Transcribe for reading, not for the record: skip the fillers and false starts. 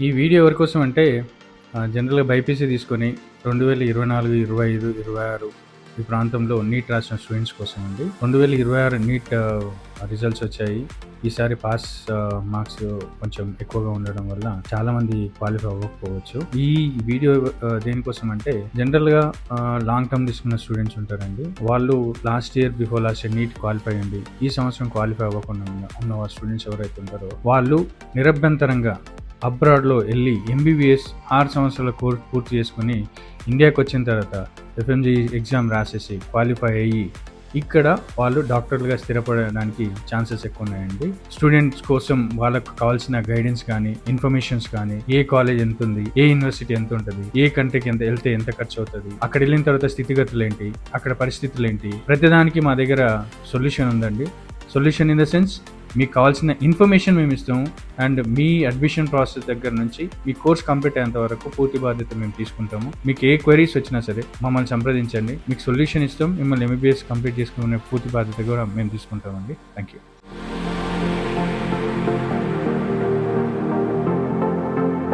ఈ వీడియో ఎవరి కోసం అంటే జనరల్‌గా బైపీసీ తీసుకొని 2024, 25, 26 ఈ ప్రాంతంలో నీట్ రాసిన స్టూడెంట్స్ కోసం అండి. 2026 నీట్ రిజల్ట్స్ వచ్చాయి. ఈసారి పాస్ మార్క్స్ కొంచెం ఎక్కువగా ఉండడం వల్ల చాలామంది క్వాలిఫై అవ్వకపోవచ్చు. ఈ వీడియో దేనికోసం అంటే జనరల్‌గా లాంగ్ టర్మ్ తీసుకున్న స్టూడెంట్స్ ఉంటారండి. వాళ్ళు లాస్ట్ ఇయర్ నీట్ క్వాలిఫై అయ్యింది. ఈ సంవత్సరం క్వాలిఫై అవ్వకుండా ఉన్న స్టూడెంట్స్ ఎవరైతే ఉంటారో వాళ్ళు నిరభ్యంతరంగా అబ్రాడ్లో వెళ్ళి ఎంబీబీఎస్ 6 సంవత్సరాల కోర్స్ పూర్తి చేసుకుని ఇండియాకి వచ్చిన తర్వాత ఎఫ్ఎంజీ ఎగ్జామ్ రాసేసి క్వాలిఫై అయ్యి ఇక్కడ వాళ్ళు డాక్టర్లుగా స్థిరపడడానికి ఛాన్సెస్ ఎక్కువ ఉన్నాయండి. స్టూడెంట్స్ కోసం వాళ్ళకు కావాల్సిన గైడెన్స్ కానీ ఇన్ఫర్మేషన్స్ కానీ ఏ కాలేజ్ ఎంత ఉంది, ఏ యూనివర్సిటీ ఎంత ఉంటుంది, ఏ కంట్రీకి వెళ్తే ఎంత ఖర్చు అవుతుంది, అక్కడ వెళ్ళిన తర్వాత స్థితిగతులు ఏంటి, అక్కడ పరిస్థితులు ఏంటి, ప్రతిదానికి మా దగ్గర సొల్యూషన్ ఉందండి. సొల్యూషన్ ఇన్ ద సెన్స్ మీకు కావాల్సిన ఇన్ఫర్మేషన్ మేము ఇస్తాము అండ్ మీ అడ్మిషన్ ప్రాసెస్ దగ్గర నుంచి మీ కోర్స్ కంప్లీట్ అయ్యేంత వరకు పూర్తి బాధ్యత మేము తీసుకుంటాము. మీకు ఏ క్వైరీస్ వచ్చినా సరే మమ్మల్ని సంప్రదించండి, మీకు సొల్యూషన్ ఇస్తాం. మిమ్మల్ని ఎంబీబీఎస్ కంప్లీట్ చేసుకునే పూర్తి బాధ్యత కూడా మేము తీసుకుంటామండి. Thank you.